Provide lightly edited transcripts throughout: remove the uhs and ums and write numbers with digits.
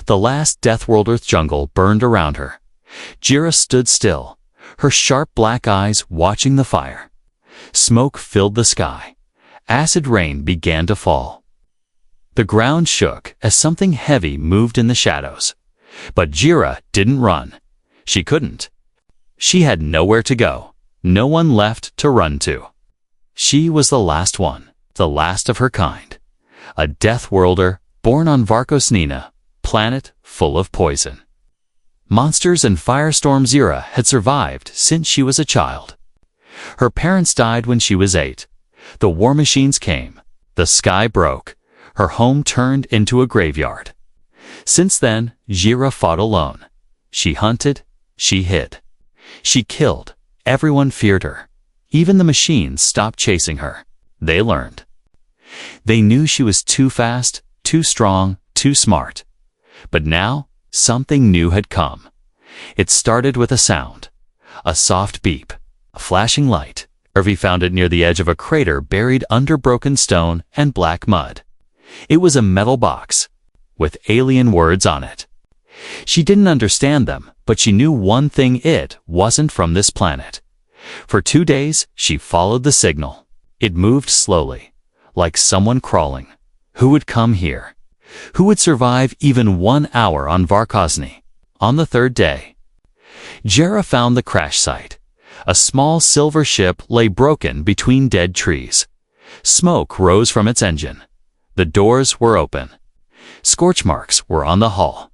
The last Deathworld jungle burned around her. Jira stood still, her sharp black eyes watching the fire. Smoke filled the sky. Acid rain began to fall. The ground shook as something heavy moved in the shadows. But Jira didn't run. She couldn't. She had nowhere to go, no one left to run to. She was the last one, the last of her kind. A Deathworlder born on Varkosnina, planet full of poison. Monsters and Firestorm Jira had survived since she was a child. Her parents died when she was 8. The war machines came. The sky broke. Her home turned into a graveyard. Since then, Jira fought alone. She hunted. She hid. She killed. Everyone feared her. Even the machines stopped chasing her. They learned. They knew she was too fast, too strong, too smart. But now, something new had come. It started with a sound. A soft beep. A flashing light. Irvi found it near the edge of a crater buried under broken stone and black mud. It was a metal box, with alien words on it. She didn't understand them, but she knew one thing: it wasn't from this planet. For 2 days, she followed the signal. It moved slowly, like someone crawling. Who would come here? Who would survive even 1 hour on Varkosny? On the 3rd day, Jira found the crash site. A small silver ship lay broken between dead trees. Smoke rose from its engine. The doors were open. Scorch marks were on the hull.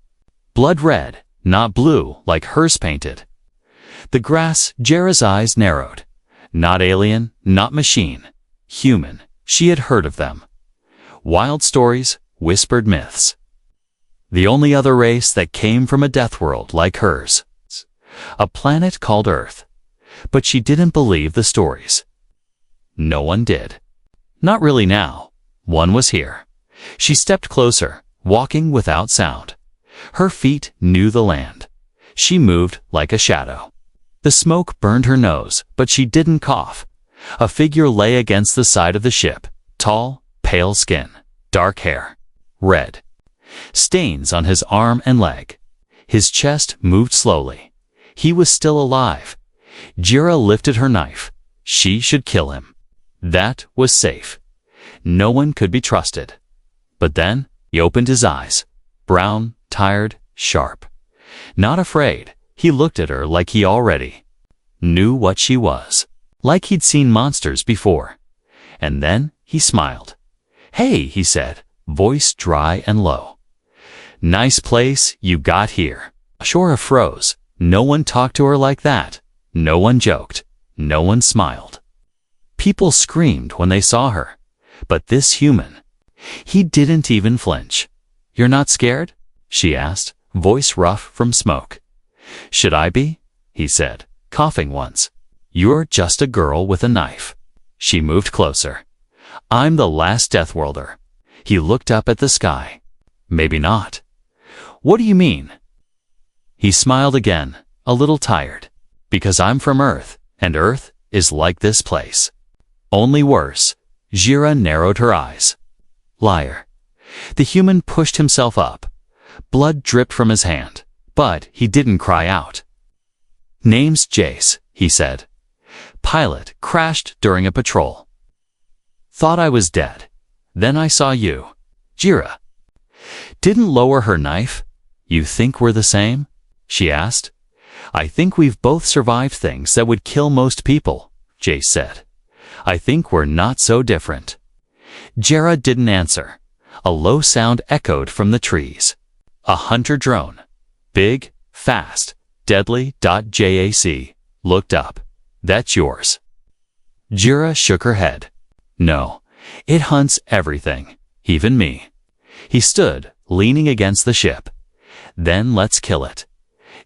Blood red, not blue like hers painted. The grass, Jira's eyes narrowed. Not alien, not machine. Human. She had heard of them. Wild stories, whispered myths. The only other race that came from a Deathworld like hers. A planet called Earth. But she didn't believe the stories. No one did. Not really now. One was here. She stepped closer, walking without sound. Her feet knew the land. She moved like a shadow. The smoke burned her nose, but she didn't cough. A figure lay against the side of the ship. Tall, pale skin, dark hair, red. Stains on his arm and leg. His chest moved slowly. He was still alive. Jira lifted her knife. She should kill him. That was safe. No one could be trusted. But then he opened his eyes. Brown, tired, sharp. Not afraid, he looked at her like he already knew what she was. Like he'd seen monsters before. And then he smiled. "Hey," he said, voice dry and low. "Nice place you got here." Shora froze. No one talked to her like that. No one joked. No one smiled. People screamed when they saw her. But this human, he didn't even flinch. "You're not scared?" she asked, voice rough from smoke. "Should I be?" he said, coughing once. "You're just a girl with a knife." She moved closer. "I'm the last Deathworlder." He looked up at the sky. "Maybe not." "What do you mean?" He smiled again, a little tired. "Because I'm from Earth, and Earth is like this place. Only worse." Jira narrowed her eyes. "Liar." The human pushed himself up. Blood dripped from his hand, but he didn't cry out. "Name's Jace," he said. "Pilot crashed during a patrol. Thought I was dead. Then I saw you." Jira didn't lower her knife. "You think we're the same?" she asked. "I think we've both survived things that would kill most people," Jace said. "I think we're not so different." Jira didn't answer. A low sound echoed from the trees. A hunter drone. Big, fast, deadly. Jac looked up. "That's yours." Jira shook her head. "No, it hunts everything, even me." He stood, leaning against the ship. "Then let's kill it."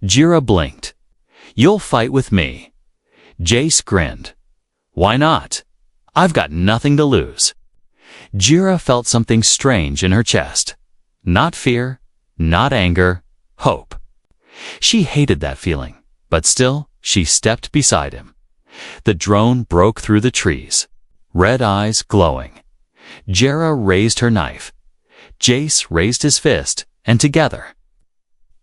Jira blinked. "You'll fight with me." Jace grinned. "Why not? I've got nothing to lose." Jira felt something strange in her chest. Not fear, not anger, hope. She hated that feeling, but still, she stepped beside him. The drone broke through the trees, red eyes glowing. Jira raised her knife. Jace raised his fist, and together,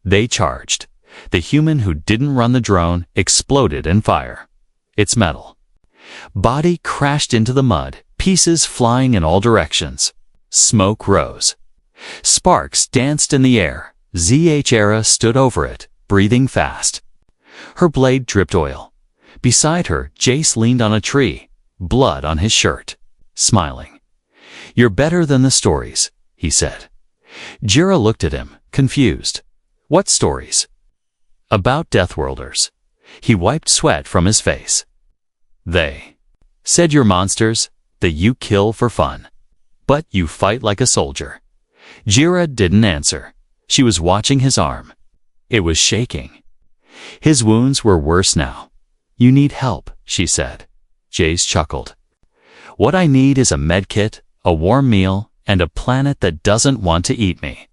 They charged. The human who didn't run the drone exploded in fire. Its metal body crashed into the mud, pieces flying in all directions. Smoke rose. Sparks danced in the air. Zhra stood over it, breathing fast. Her blade dripped oil. Beside her, Jace leaned on a tree, blood on his shirt, smiling. "You're better than the stories," he said. Jira looked at him, confused. "What stories?" "About Deathworlders." He wiped sweat from his face. "They said you're monsters, that you kill for fun. But you fight like a soldier." Jira didn't answer. She was watching his arm. It was shaking. His wounds were worse now. "You need help," she said. Jace chuckled. "What I need is a medkit, a warm meal, and a planet that doesn't want to eat me."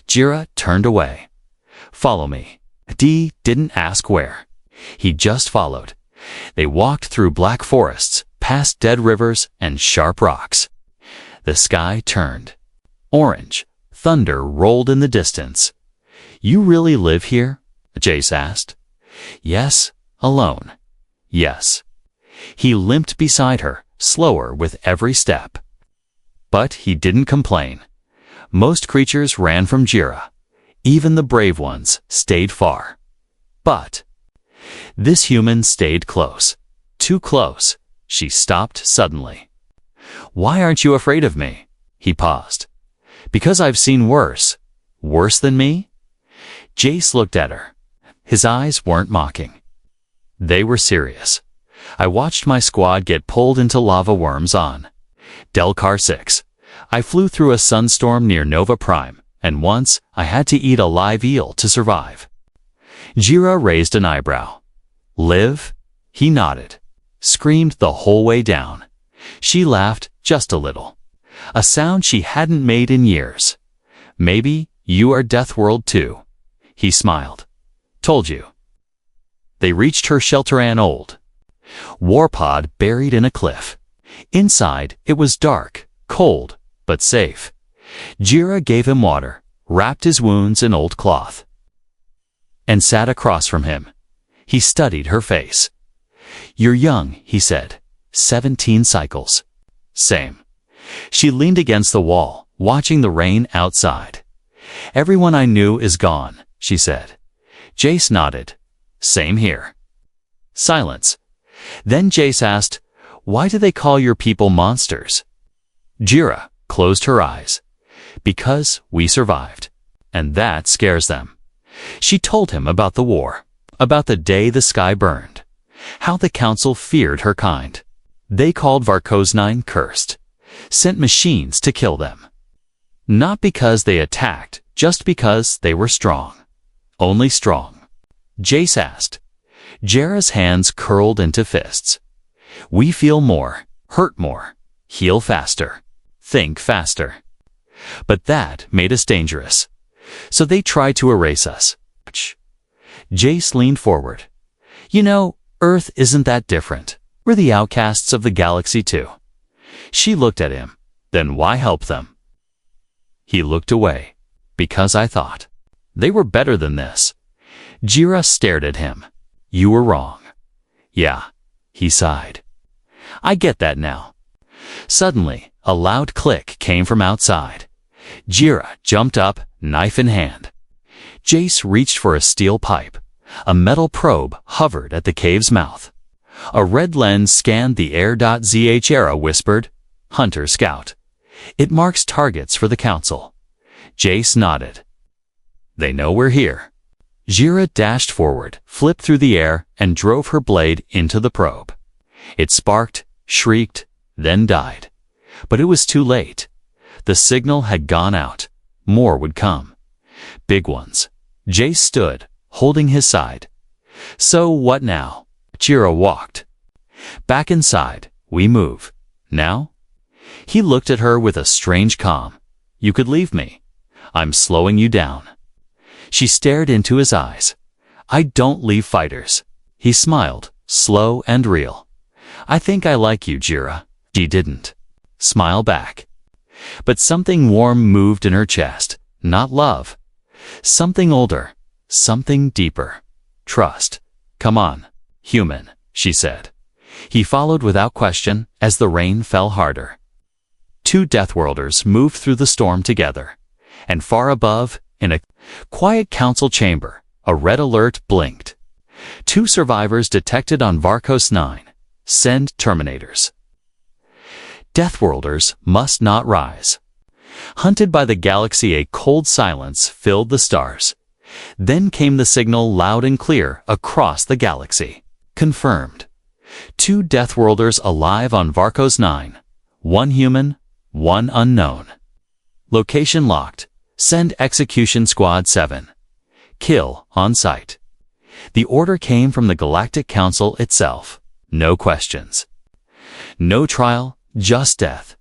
Jira turned away. "Follow me." Dee didn't ask where. He just followed. They walked through black forests, past dead rivers and sharp rocks. The sky turned orange. Thunder rolled in the distance. "You really live here?" Jace asked. "Yes." "Alone?" "Yes." He limped beside her, slower with every step. But he didn't complain. Most creatures ran from Jira. Even the brave ones stayed far. But this human stayed close. Too close. She stopped suddenly. "Why aren't you afraid of me?" He paused. "Because I've seen worse." "Worse than me?" Jace looked at her. His eyes weren't mocking. They were serious. "I watched my squad get pulled into lava worms on Delcar 6. I flew through a sunstorm near Nova Prime, and once I had to eat a live eel to survive." Jira raised an eyebrow. "Live?" He nodded. Screamed the whole way down. She laughed just a little. A sound she hadn't made in years. "Maybe you are Deathworld too." He smiled. "Told you." They reached her Shelteran Old Warpod buried in a cliff. Inside, it was dark, cold, but safe. Jira gave him water, wrapped his wounds in old cloth, and sat across from him. He studied her face. "You're young," he said. 17 cycles. "Same." She leaned against the wall, watching the rain outside. "Everyone I knew is gone," she said. Jace nodded. "Same here." Silence. Then Jace asked, "Why do they call your people monsters?" Jira closed her eyes. "Because we survived. And that scares them." She told him about the war, about the day the sky burned, how the council feared her kind. They called Varkoznine cursed, sent machines to kill them. Not because they attacked, just because they were strong. Only strong. Jace asked. Jera's hands curled into fists. "We feel more, hurt more, heal faster, think faster." But that made us dangerous. So they tried to erase us. Jace leaned forward. "You know, Earth isn't that different. We're the outcasts of the galaxy too." She looked at him. "Then why help them?" He looked away. "Because I thought they were better than this." Jira stared at him. "You were wrong." "Yeah," he sighed. "I get that now." Suddenly, a loud click came from outside. Jira jumped up, knife in hand. Jace reached for a steel pipe. A metal probe hovered at the cave's mouth. A red lens scanned the air. Zhra whispered, "Hunter Scout. It marks targets for the council." Jace nodded. "They know we're here." Jira dashed forward, flipped through the air, and drove her blade into the probe. It sparked, shrieked, then died. But it was too late. The signal had gone out. More would come. Big ones. Jace stood, holding his side. "So what now?" Jira walked. "Back inside. We move. Now?" He looked at her with a strange calm. "You could leave me. I'm slowing you down." She stared into his eyes. "I don't leave fighters." He smiled, slow and real. "I think I like you, Jira." She didn't smile back. But something warm moved in her chest. Not love. Something older, Something deeper. Trust. Come on, human, she said. He followed without question as the rain fell harder. Two Deathworlders moved through the storm together, and far above, in a quiet council chamber, a red alert blinked. Two survivors detected on Varkos 9. Send Terminators. Deathworlders must not rise. Hunted by the galaxy, a cold silence filled the stars. Then came the signal loud and clear across the galaxy. Confirmed. Two Deathworlders alive on Varkos 9. One human, one unknown. Location locked. Send Execution Squad 7. Kill on sight. The order came from the Galactic Council itself. No questions. No trial, just death.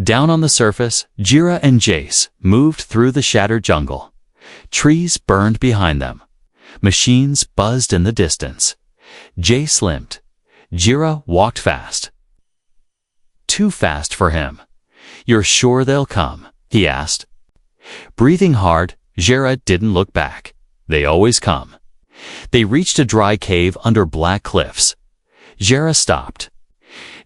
Down on the surface, Jira and Jace moved through the shattered jungle. Trees burned behind them. Machines buzzed in the distance. Jace limped. Jira walked fast. Too fast for him. You're sure they'll come? He asked. Breathing hard, Jira didn't look back. They always come. They reached a dry cave under black cliffs. Jira stopped.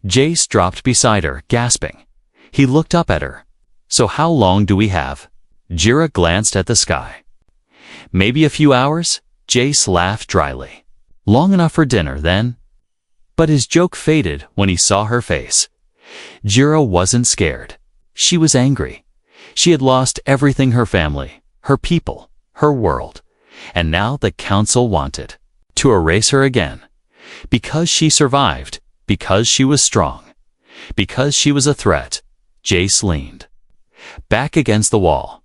Jace dropped beside her, gasping. He looked up at her. So how long do we have? Jira glanced at the sky. Maybe a few hours? Jace laughed dryly. Long enough for dinner, then? But his joke faded when he saw her face. Jira wasn't scared. She was angry. She had lost everything: her family, her people, her world. And now the council wanted to erase her again. Because she survived, because she was strong, because she was a threat. Jace leaned back against the wall.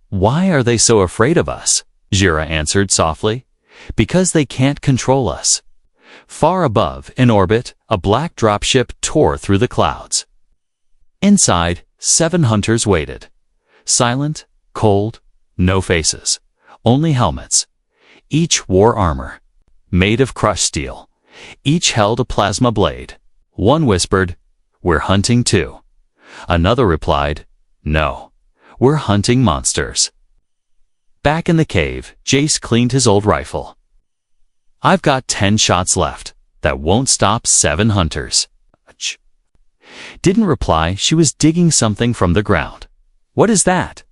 Why are they so afraid of us? Jira answered softly. Because they can't control us. Far above, in orbit, a black dropship tore through the clouds. Inside, 7 hunters waited. Silent, cold, no faces, only helmets. Each wore armor, made of crushed steel. Each held a plasma blade. One whispered, "We're hunting too." Another replied, "No, we're hunting monsters." Back in the cave, Jace cleaned his old rifle. "I've got 10 shots left. That won't stop 7 hunters." Didn't reply. She was digging something from the ground. "What is that?"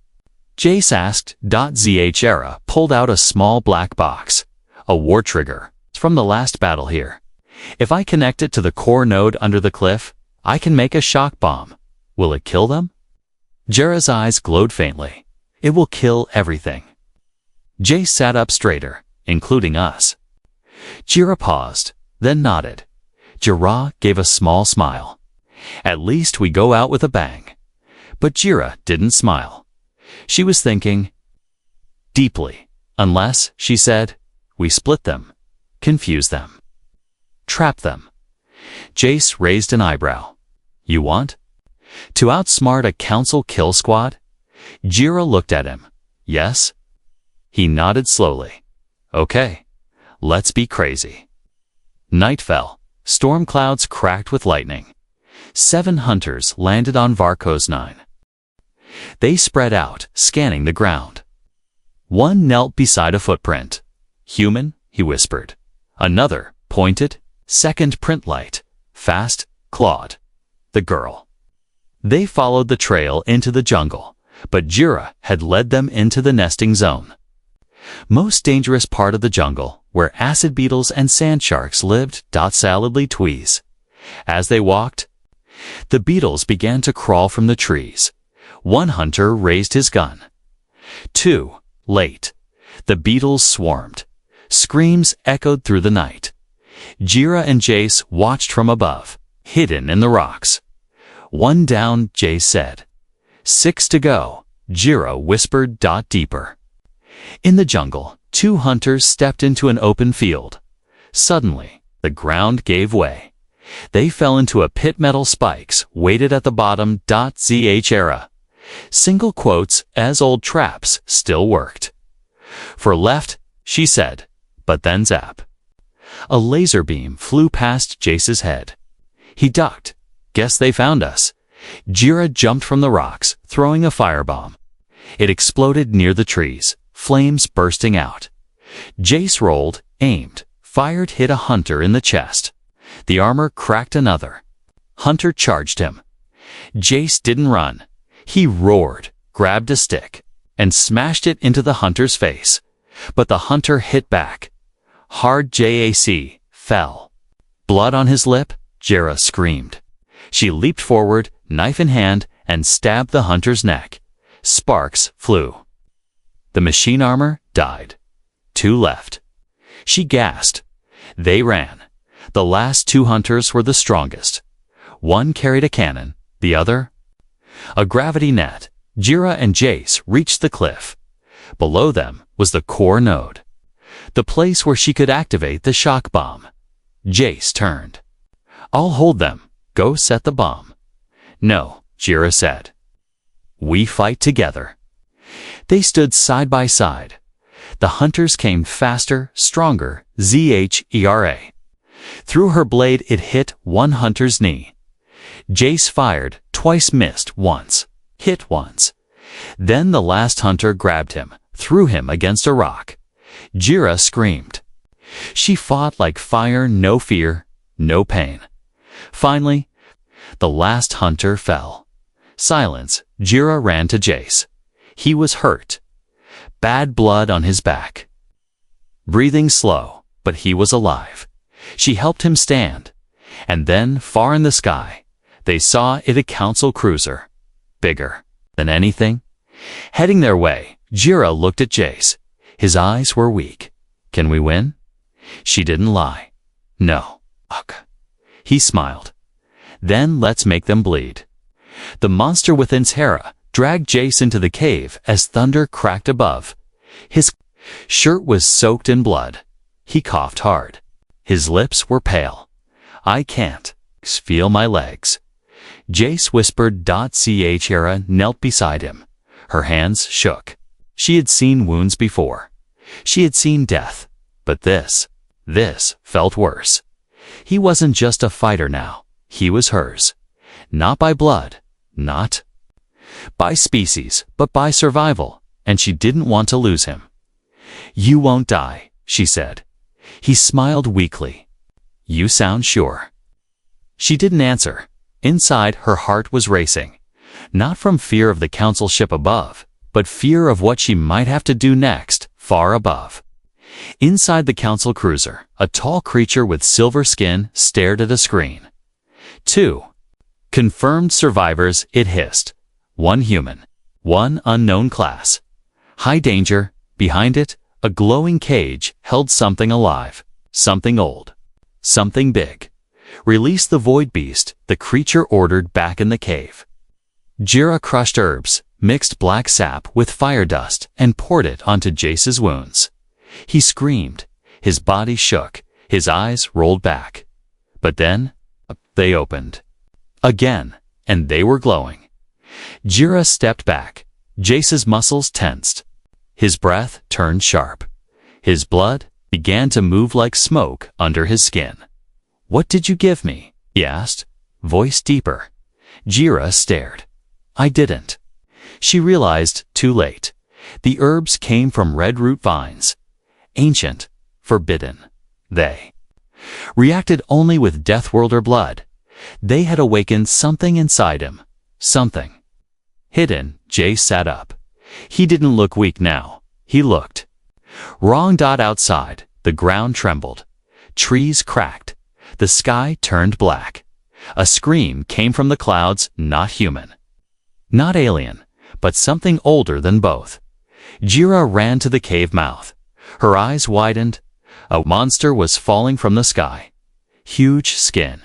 Jace asked. Zhra pulled out a small black box. "A war trigger. It's from the last battle here. If I connect it to the core node under the cliff, I can make a shock bomb. Will it kill them?" Jera's eyes glowed faintly. "It will kill everything." Jace sat up straighter, including us. Jira paused, then nodded. Jira gave a small smile. "At least we go out with a bang." But Jira didn't smile. She was thinking deeply. "Unless," she said, "we split them, confuse them, trap them." Jace raised an eyebrow. "You want to outsmart a council kill squad?" Jira looked at him. "Yes?" He nodded slowly. "Okay, let's be crazy." Night fell. Storm clouds cracked with lightning. 7 hunters landed on Varkos 9. They spread out, scanning the ground. One knelt beside a footprint. "Human," he whispered. Another pointed. Second print light. Fast, clawed. The girl. They followed the trail into the jungle, but Jira had led them into the nesting zone. Most dangerous part of the jungle, where acid beetles and sand sharks lived. Solidly tweeze. As they walked, the beetles began to crawl from the trees. One hunter raised his gun. 2. Late. The beetles swarmed. Screams echoed through the night. Jira and Jace watched from above, hidden in the rocks. "1 down," Jace said. 6 to go, Jira whispered. Deeper. In the jungle, 2 hunters stepped into an open field. Suddenly, the ground gave way. They fell into a pit. Metal spikes waited at the bottom. Zhra. Single quotes, as old traps still worked. "For left," she said, but then zap. A laser beam flew past Jace's head. He ducked. "Guess they found us." Jira jumped from the rocks, throwing a firebomb. It exploded near the trees, flames bursting out. Jace rolled, aimed, fired, hit a hunter in the chest. The armor cracked another. Hunter charged him. Jace didn't run. He roared, grabbed a stick, and smashed it into the hunter's face. But the hunter hit back. Hard Jac fell. Blood on his lip, Jera screamed. She leaped forward, knife in hand, and stabbed the hunter's neck. Sparks flew. The machine armor died. 2 left. She gasped. They ran. The last 2 hunters were the strongest. One carried a cannon, the other a gravity net. Jera and Jace reached the cliff. Below them was the core node, the place where she could activate the shock bomb. Jace turned. "I'll hold them. Go set the bomb." "No," Jera said. "We fight together." They stood side by side. The hunters came faster, stronger, Zhera. Through her blade it hit one hunter's knee. Jace fired, twice missed once, hit once. Then the last hunter grabbed him, threw him against a rock. Jera screamed. She fought like fire, no fear, no pain. Finally, the last hunter fell. Silence. Jera ran to Jace. He was hurt. Bad blood on his back. Breathing slow, but he was alive. She helped him stand. And then, far in the sky, they saw it, a council cruiser. Bigger than anything. Heading their way, Jera looked at Jace. His eyes were weak. "Can we win?" She didn't lie. "No." "Ugh." He smiled. "Then let's make them bleed." The monster within Hera dragged Jace into the cave as thunder cracked above. His shirt was soaked in blood. He coughed hard. His lips were pale. "I can't feel my legs." Jace whispered. Hera knelt beside him. Her hands shook. She had seen wounds before. She had seen death. But this felt worse. He wasn't just a fighter now. He was hers. Not by blood, not by species, but by survival, and she didn't want to lose him. "You won't die," she said. He smiled weakly. "You sound sure." She didn't answer. Inside, her heart was racing. Not from fear of the council ship above, but fear of what she might have to do next, far above. Inside the council cruiser, a tall creature with silver skin stared at a screen. 2 confirmed survivors, it hissed. 1 human, 1 unknown class. High danger. Behind it, a glowing cage held something alive, something old, something big. "Release the void beast," the creature ordered back in the cave. Jera crushed herbs, mixed black sap with fire dust, and poured it onto Jace's wounds. He screamed. His body shook. His eyes rolled back. But then, they opened. Again, and they were glowing. Jera stepped back. Jace's muscles tensed. His breath turned sharp. His blood began to move like smoke under his skin. "What did you give me?" he asked, voice deeper. Jera stared. "I didn't." She realized too late. The herbs came from red root vines. Ancient, forbidden. They reacted only with Deathworlder blood. They had awakened something inside him. Something hidden. Jace sat up. He didn't look weak now. He looked wrong. Outside, the ground trembled. Trees cracked. The sky turned black. A scream came from the clouds, not human. Not alien, but something older than both. Jera ran to the cave mouth. Her eyes widened. A monster was falling from the sky. Huge skin,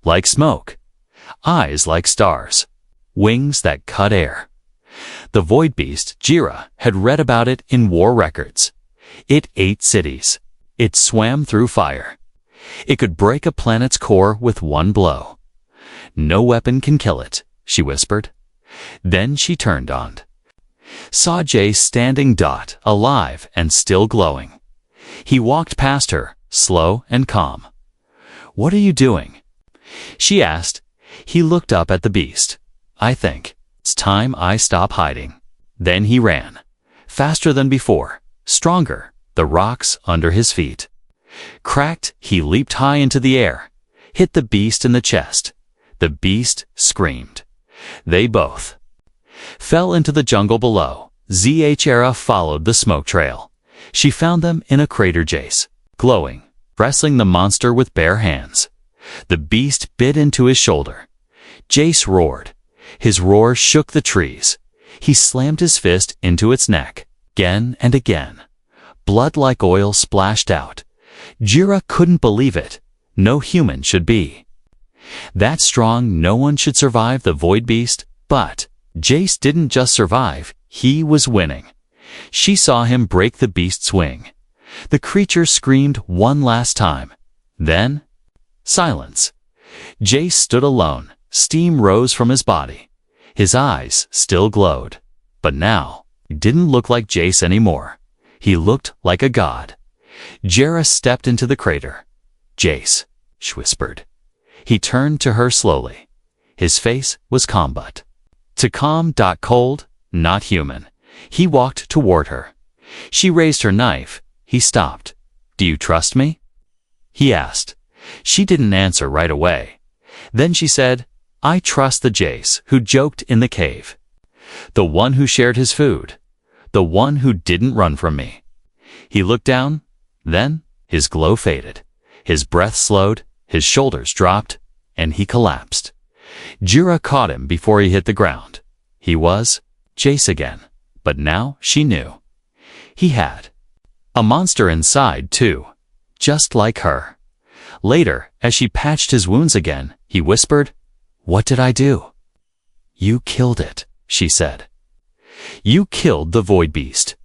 like smoke. Eyes like stars. Wings that cut air. The void beast, Jera, had read about it in war records. It ate cities. It swam through fire. It could break a planet's core with one blow. "No weapon can kill it," she whispered. Then she turned on. Saw Jace standing, alive and still glowing. He walked past her, slow and calm. "What are you doing?" she asked. He looked up at the beast. "I think it's time I stop hiding." Then he ran. Faster than before. Stronger. the rocks under his feet. Cracked, he leaped high into the air, hit the beast in the chest. The beast screamed. They both fell into the jungle below. HFY followed the smoke trail. She found them in a crater, Jace, glowing, wrestling the monster with bare hands. The beast bit into his shoulder. Jace roared. His roar shook the trees. He slammed his fist into its neck, again and again. Blood like oil splashed out. Jira couldn't believe it. No human should be that strong. No one should survive the void beast. But Jace didn't just survive, he was winning. She saw him break the beast's wing. The creature screamed one last time. Then, silence. Jace stood alone. Steam rose from his body. His eyes still glowed. But now, he didn't look like Jace anymore. He looked like a god. Jira stepped into the crater. Jace, she whispered. He turned to her slowly. His face was calm but cold, not human. He walked toward her. She raised her knife. He stopped. Do you trust me? He asked. She didn't answer right away. Then she said, I trust the Jace who joked in the cave. The one who shared his food. The one who didn't run from me. He looked down. Then his glow faded. His breath slowed. His shoulders dropped. And he collapsed. Jira caught him before he hit the ground. He was Jace again. But now she knew. He had a monster inside too, just like her. Later, as she patched his wounds again, he whispered, What did I do? You killed it, she said. You killed the void beast.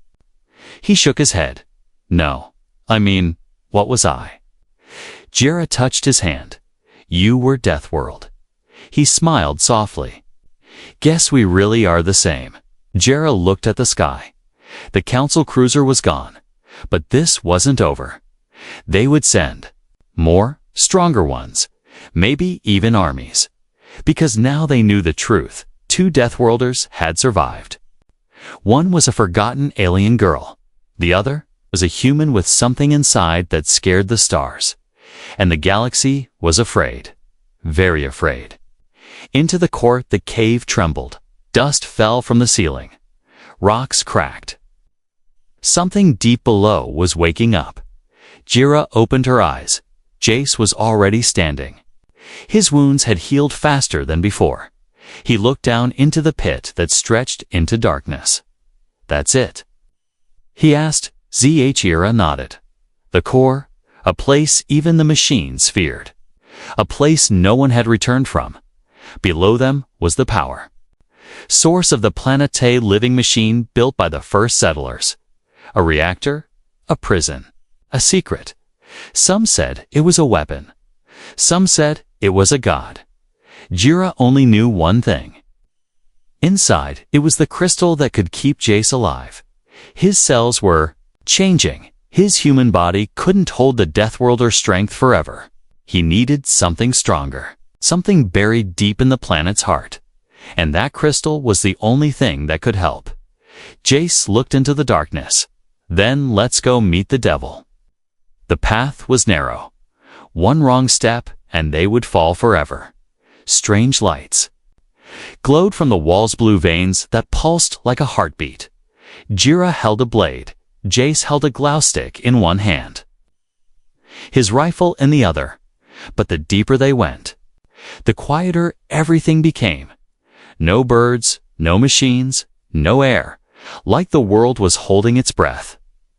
He shook his head. No, I mean, what was I? Jira touched his hand. You were Deathworld. He smiled softly. Guess we really are the same. Jira looked at the sky. The council cruiser was gone. But this wasn't over. They would send more, stronger ones, maybe even armies. Because now they knew the truth. 2 Deathworlders had survived. One was a forgotten alien girl. The other was a human with something inside that scared the stars. And the galaxy was afraid. Very afraid. Into the court the cave trembled. Dust fell from the ceiling. Rocks cracked. Something deep below was waking up. Jira opened her eyes. Jace was already standing. His wounds had healed faster than before. He looked down into the pit that stretched into darkness. That's it? He asked. Jira nodded. The core, a place even the machines feared. A place no one had returned from. Below them was the power. Source of the Planete living machine built by the first settlers. A reactor, a prison, a secret. Some said it was a weapon. Some said it was a god. Jira only knew one thing. Inside, it was the crystal that could keep Jace alive. His cells were changing. His human body couldn't hold the Deathworlder strength forever. He needed something stronger, something buried deep in the planet's heart. And that crystal was the only thing that could help. Jace looked into the darkness. Then let's go meet the devil. The path was narrow. One wrong step and they would fall forever. Strange lights glowed from the wall's blue veins that pulsed like a heartbeat. Jira held a blade. Jace held a glow stick in one hand, his rifle in the other. But the deeper they went, the quieter everything became. No birds, no machines, no air, like the world was holding its breath.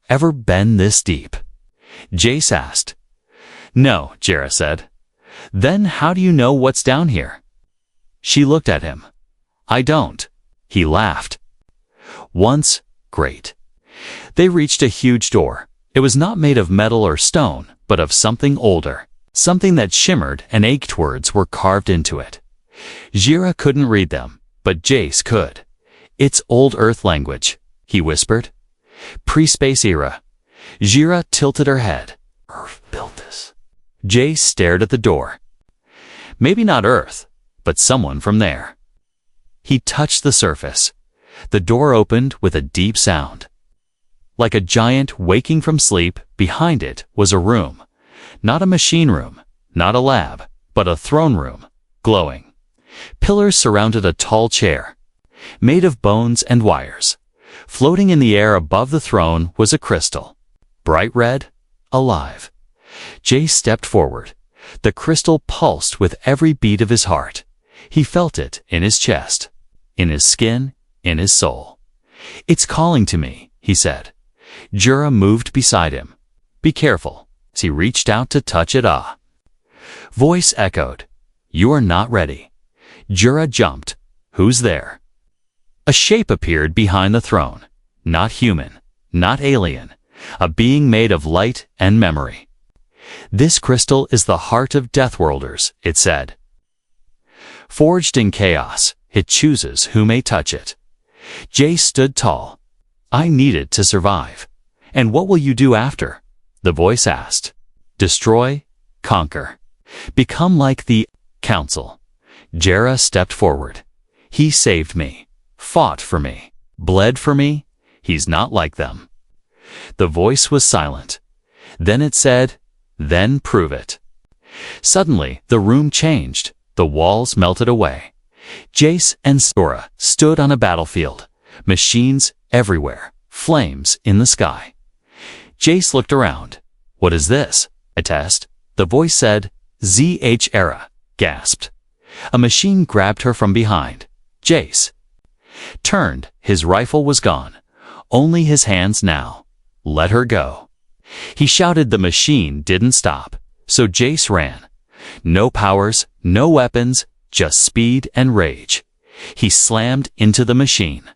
Ever been this deep? Jace asked. No, Jira said. Then how do you know what's down here? She looked at him. I don't. He laughed. Once, great. They reached a huge door. It was not made of metal or stone, but of something older, something that shimmered and ached. Words were carved into it. Jira couldn't read them, but Jace could. It's old Earth language, he whispered. Pre-space era. Jira tilted her head. Earth built this. Jace stared at the door. Maybe not Earth, but someone from there. He touched the surface. The door opened with a deep sound. Like a giant waking from sleep, behind it was a room. Not a machine room, not a lab, but a throne room, glowing. Pillars surrounded a tall chair, made of bones and wires. Floating in the air above the throne was a crystal, bright red, alive. Jace stepped forward. The crystal pulsed with every beat of his heart. He felt it in his chest, in his skin, in his soul. "It's calling to me," he said. Jura moved beside him. "Be careful," as he reached out to touch it. Voice echoed, "You are not ready." Jura jumped. "Who's there?" A shape appeared behind the throne. Not human, not alien, a being made of light and memory. "This crystal is the heart of Deathworlders," it said. Forged in chaos, it chooses who may touch it. Jace stood tall. "I need it to survive." "And what will you do after?" the voice asked. "Destroy, conquer, become like the Council." Jera stepped forward. "He saved me, fought for me, bled for me. He's not like them." The voice was silent. Then it said, "Then prove it." Suddenly, the room changed. The walls melted away. Jace and Sora stood on a battlefield. Machines everywhere, flames in the sky. Jace looked around. "What is this? A test?" The voice said. "ZH Era," gasped. A machine grabbed her from behind. Jace turned. His rifle was gone. Only his hands now. "Let her go." He shouted. The machine didn't stop. So Jace ran. No powers, no weapons, just speed and rage. He slammed into the machine,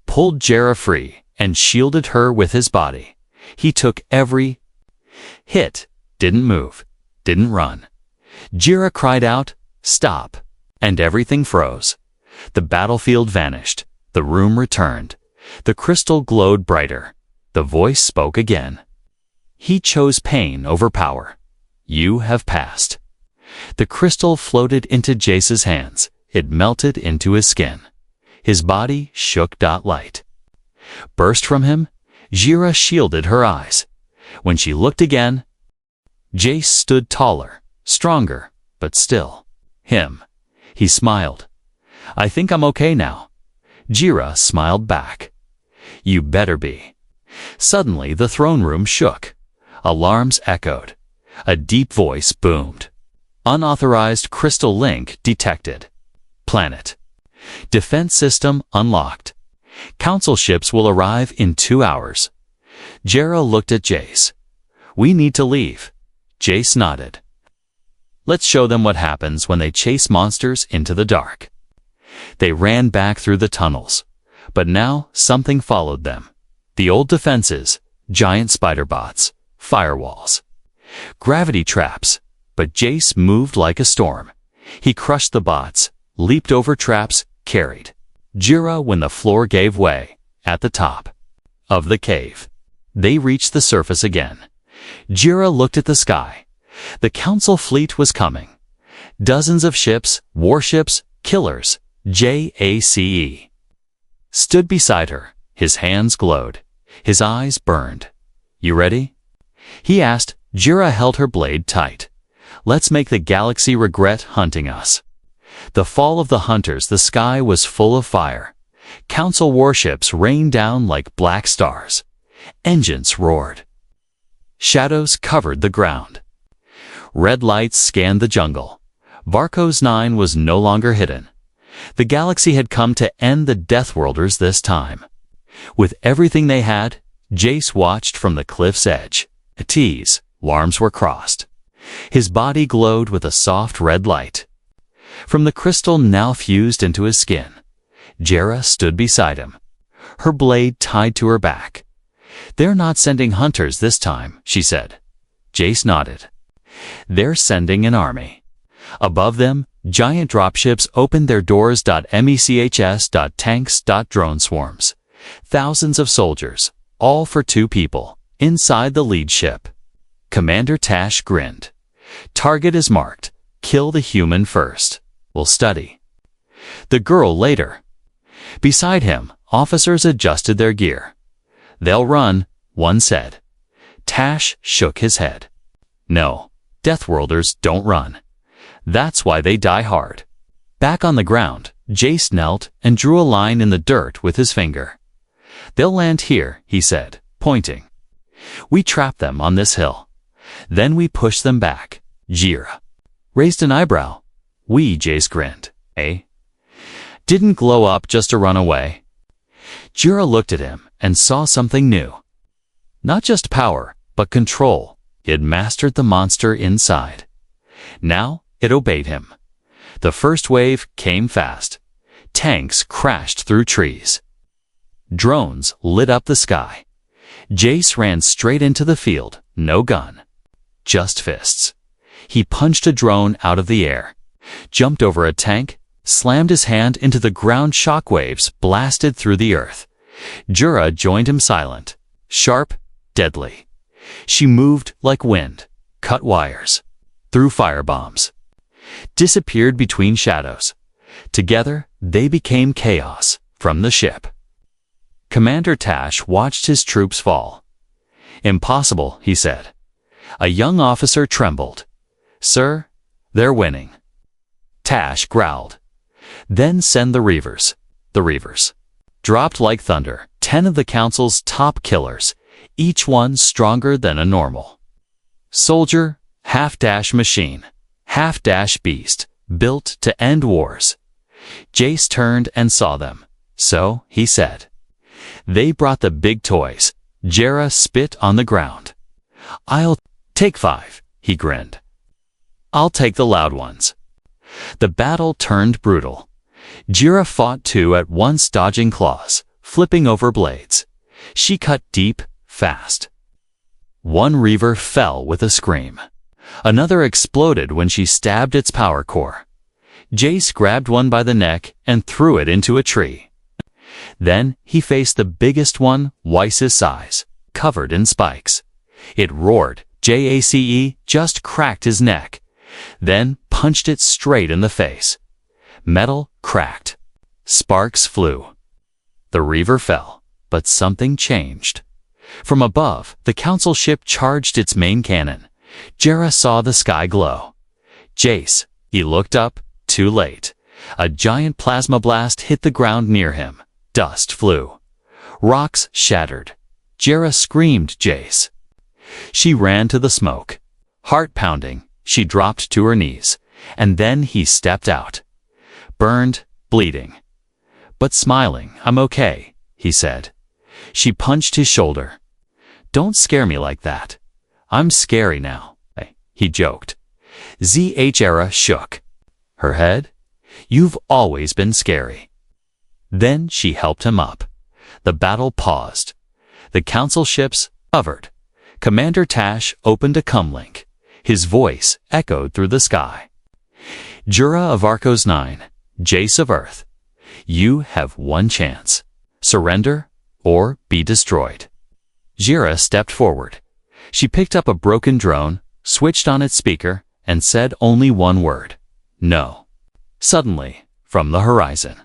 pulled Jera free, and shielded her with his body. He took every hit, didn't move, didn't run. Jera cried out, "Stop!" and everything froze. The battlefield vanished. The room returned. The crystal glowed brighter. The voice spoke again. "He chose pain over power. You have passed." The crystal floated into Jace's hands. It melted into his skin. His body shook. Light burst from him. Jira shielded her eyes. When she looked again, Jace stood taller, stronger, but still him. He smiled. "I think I'm okay now." Jira smiled back. "You better be." Suddenly the throne room shook. Alarms echoed. A deep voice boomed. "Unauthorized crystal link detected. Planet. Defense system unlocked. Council ships will arrive in 2 hours." Jera looked at Jace. "We need to leave." Jace nodded. "Let's show them what happens when they chase monsters into the dark." They ran back through the tunnels. But now something followed them. The old defenses, giant spider bots, firewalls, gravity traps. But Jace moved like a storm. He crushed the bots, leaped over traps, carried Jira when the floor gave way. At the top of the cave, they reached the surface again. Jira looked at the sky. The council fleet was coming. Dozens of ships, warships, killers, JACE. Stood beside her. His hands glowed. His eyes burned. "You ready?" he asked. Jira held her blade tight. "Let's make the galaxy regret hunting us." The fall of the hunters. The sky was full of fire. Council warships rained down like black stars. Engines roared. Shadows covered the ground. Red lights scanned the jungle. Varkos 9 was no longer hidden. The galaxy had come to end the Deathworlders this time. With everything they had, Jace watched from the cliff's edge. T's arms were crossed. His body glowed with a soft red light. From the crystal now fused into his skin, Jera stood beside him, her blade tied to her back. "They're not sending hunters this time," she said. Jace nodded. "They're sending an army." Above them, giant dropships opened their doors. MECHS. Tanks. Drone swarms. Thousands of soldiers, all for 2 people, inside the lead ship. Commander Tash grinned. "Target is marked. Kill the human first. We'll study the girl later." Beside him, officers adjusted their gear. They'll run, one said. Tash shook his head. No, Deathworlders don't run. That's why they die hard. Back on the ground, Jace knelt and drew a line in the dirt with his finger. They'll land here, he said, pointing. We trap them on this hill. Then we push them back. Jira raised an eyebrow. We, Jace grinned. Eh? Didn't glow up just to run away. Jira looked at him and saw something new. Not just power, but control. He had mastered the monster inside. Now it obeyed him. The first wave came fast. Tanks crashed through trees. Drones lit up the sky. Jace ran straight into the field, no gun. Just fists. He punched a drone out of the air, jumped over a tank, slammed his hand into the ground. Shockwaves blasted through the earth. Jura joined him, silent, sharp, deadly. She moved like wind, cut wires, threw firebombs, disappeared between shadows. Together, they became chaos from the ship. Commander Tash watched his troops fall. Impossible, he said. A young officer trembled. Sir, they're winning. Tash growled. Then send the Reavers. The Reavers dropped like thunder, 10 of the Council's top killers, each one stronger than a normal soldier, half-dash machine, half-dash beast, built to end wars. Jace turned and saw them. So, he said. They brought the big toys. Jera spit on the ground. I'll take 5, he grinned. I'll take the loud ones. The battle turned brutal. Jira fought 2 at once, dodging claws, flipping over blades. She cut deep, fast. One Reaver fell with a scream. Another exploded when she stabbed its power core. Jace grabbed one by the neck and threw it into a tree. Then he faced the biggest one, Weiss's size, covered in spikes. It roared. Jace just cracked his neck, then punched it straight in the face. Metal cracked. Sparks flew. The Reaver fell, but something changed. From above, the Council ship charged its main cannon. Jera saw the sky glow. Jace, he looked up, too late. A giant plasma blast hit the ground near him. Dust flew. Rocks shattered. Jera screamed, Jace. She ran to the smoke. Heart pounding, she dropped to her knees, and then he stepped out. Burned, bleeding. But smiling. I'm okay, he said. She punched his shoulder. Don't scare me like that. I'm scary now, he joked. Zhra shook her head. You've always been scary. Then she helped him up. The battle paused. The Council ships hovered. Commander Tash opened a comlink. His voice echoed through the sky. Jura of Arcos 9, Jace of Earth. You have one chance. Surrender or be destroyed. Jira stepped forward. She picked up a broken drone, switched on its speaker, and said only one word. No. Suddenly, from the horizon,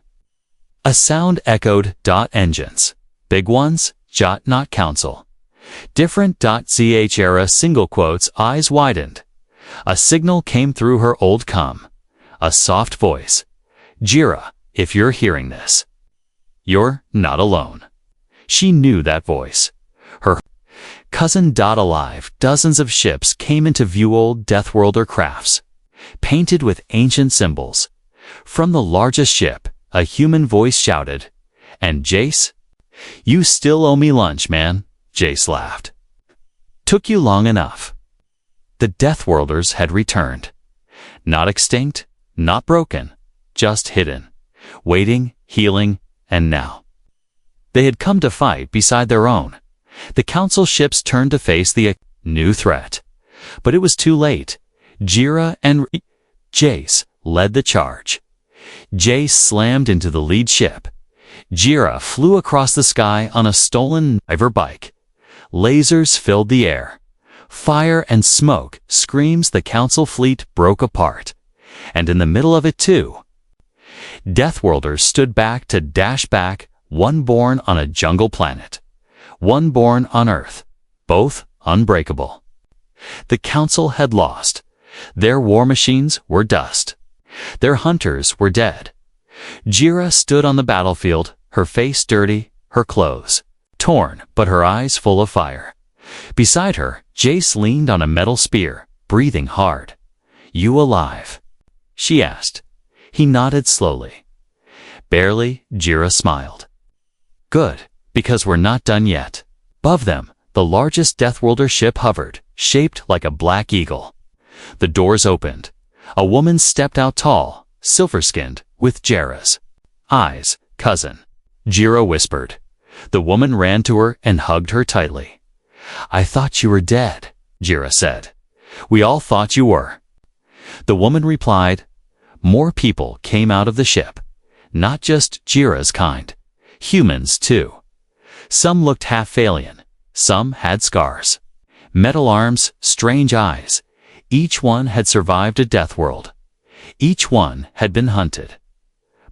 a sound echoed. Engines. Big ones, Jot not Council. Different. Zhra single quotes, eyes widened. A signal came through her old comm. A soft voice. Jira, if you're hearing this, you're not alone. She knew that voice. Her cousin. Alive, dozens of ships came into view, old Deathworlder crafts, painted with ancient symbols. From the largest ship, a human voice shouted, and Jace? You still owe me lunch, man, Jace laughed. Took you long enough. The Deathworlders had returned. Not extinct, not broken, just hidden, waiting, healing, and now they had come to fight beside their own. The Council ships turned to face the new threat. But it was too late. Jira and Jace led the charge. Jace slammed into the lead ship. Jira flew across the sky on a stolen diver bike. Lasers filled the air. Fire and smoke, screams. The Council fleet broke apart. And in the middle of it too, Deathworlders stood back to dash back, one born on a jungle planet, one born on Earth, both unbreakable. The council had lost. Their war machines were dust. Their hunters were dead. Jira stood on the battlefield, her face dirty, her clothes torn, but her eyes full of fire. Beside her, Jace leaned on a metal spear, breathing hard. "You alive?" she asked. He nodded slowly. Barely, Jira smiled. "Good, because we're not done yet." Above them, the largest Deathworlder ship hovered, shaped like a black eagle. The doors opened. A woman stepped out tall, silver-skinned, with Jira's eyes. "Cousin," Jira whispered. The woman ran to her and hugged her tightly. "I thought you were dead," Jira said. "We all thought you were." The woman replied. More people came out of the ship. Not just Jira's kind. Humans, too. Some looked half alien. Some had scars. Metal arms, strange eyes. Each one had survived a Deathworld. Each one had been hunted.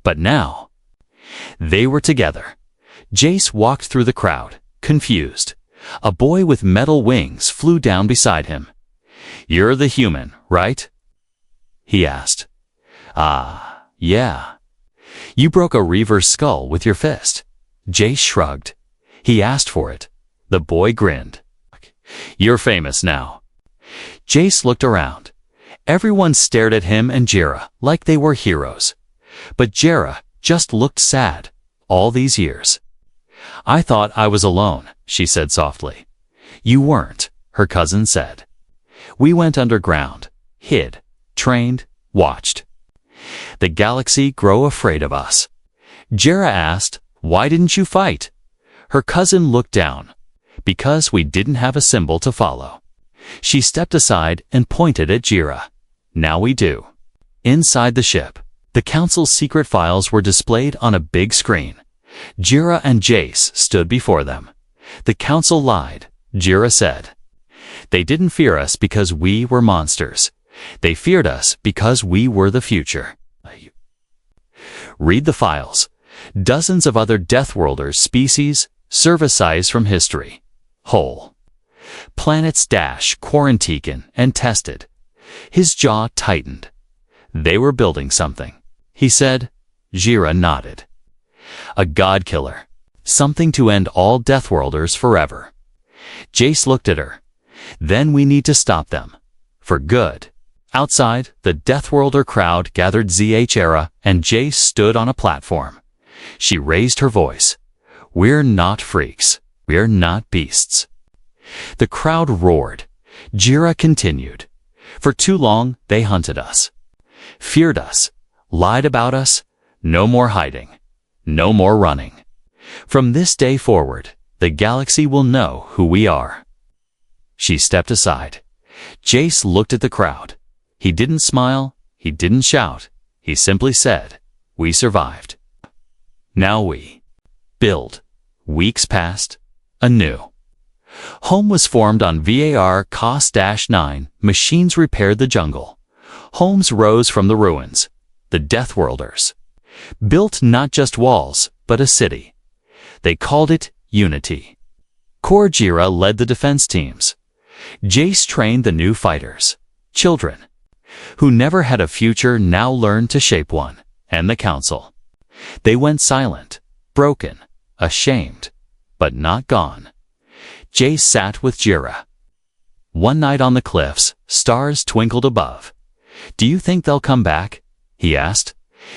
But now, they were together. Jace walked through the crowd, confused. A boy with metal wings flew down beside him. "You're the human, right?" he asked. "Ah, yeah." "You broke a Reaver's skull with your fist." Jace shrugged. "He asked for it." The boy grinned. "You're famous now." Jace looked around. Everyone stared at him and Jira like they were heroes. But Jira just looked sad, all these years. "I thought I was alone," she said softly. "You weren't," her cousin said. "We went underground, hid, trained, watched. The galaxy grow afraid of us." Jira asked, "Why didn't you fight?" Her cousin looked down. "Because we didn't have a symbol to follow." She stepped aside and pointed at Jira. "Now we do." Inside the ship, the council's secret files were displayed on a big screen. Jira and Jace stood before them. "The council lied," Jira said. "They didn't fear us because we were monsters. They feared us because we were the future." Read the files. Dozens of other Deathworlders species, service from history. Whole. Planets quarantined and tested. His jaw tightened. They were building something, he said. Jira nodded. A god killer. Something to end all Deathworlders forever. Jace looked at her. "Then we need to stop them. For good." Outside, the Deathworlder crowd gathered. Zhra and Jace stood on a platform. She raised her voice. "We're not freaks. We're not beasts." The crowd roared. Jira continued. "For too long, they hunted us. Feared us. Lied about us. No more hiding. No more running. From this day forward, the galaxy will know who we are." She stepped aside. Jace looked at the crowd. He didn't smile. He didn't shout. He simply said, "We survived. Now we build." Weeks passed. Anew. Home was formed on VAR COS-9. Machines repaired the jungle. Homes rose from the ruins. The Deathworlders built not just walls, but a city. They called it Unity. Core Jira led the defense teams. Jace trained the new fighters. Children who never had a future now learned to shape one, and the council. They went silent, broken, ashamed, but not gone. Jace sat with Jira. One night on the cliffs, stars twinkled above. "Do you think they'll come back?" he asked.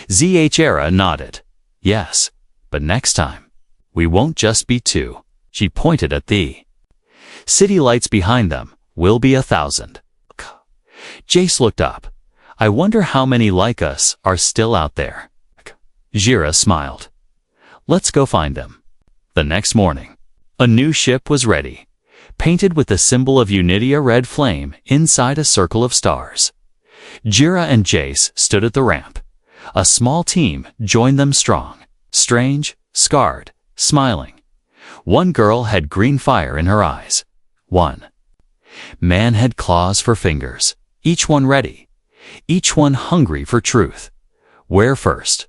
Zhra nodded. "Yes, but next time, we won't just be two." She pointed at the city lights behind them. "Will be 1,000. Jace looked up. "I wonder how many like us are still out there." Jira smiled. "Let's go find them." The next morning, a new ship was ready, painted with the symbol of Unity, a red flame inside a circle of stars. Jira and Jace stood at the ramp. A small team joined them, strong, strange, scarred, smiling. One girl had green fire in her eyes. One man had claws for fingers, each one ready, each one hungry for truth. "Where first?"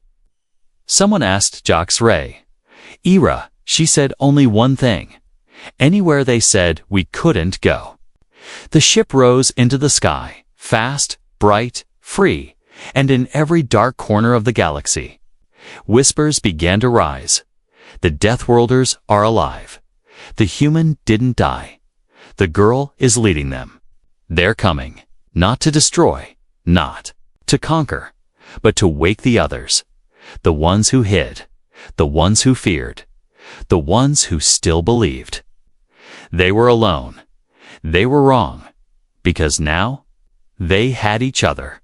someone asked Jox Ray. "Era," she said, "only one thing. Anywhere they said we couldn't go. The ship rose into the sky, fast, bright, free, and in every dark corner of the galaxy. Whispers began to rise. The Deathworlders are alive. The human didn't die. The girl is leading them. They're coming, not to destroy, not to conquer, but to wake the others, the ones who hid, the ones who feared, the ones who still believed. They were alone. They were wrong, because now they had each other.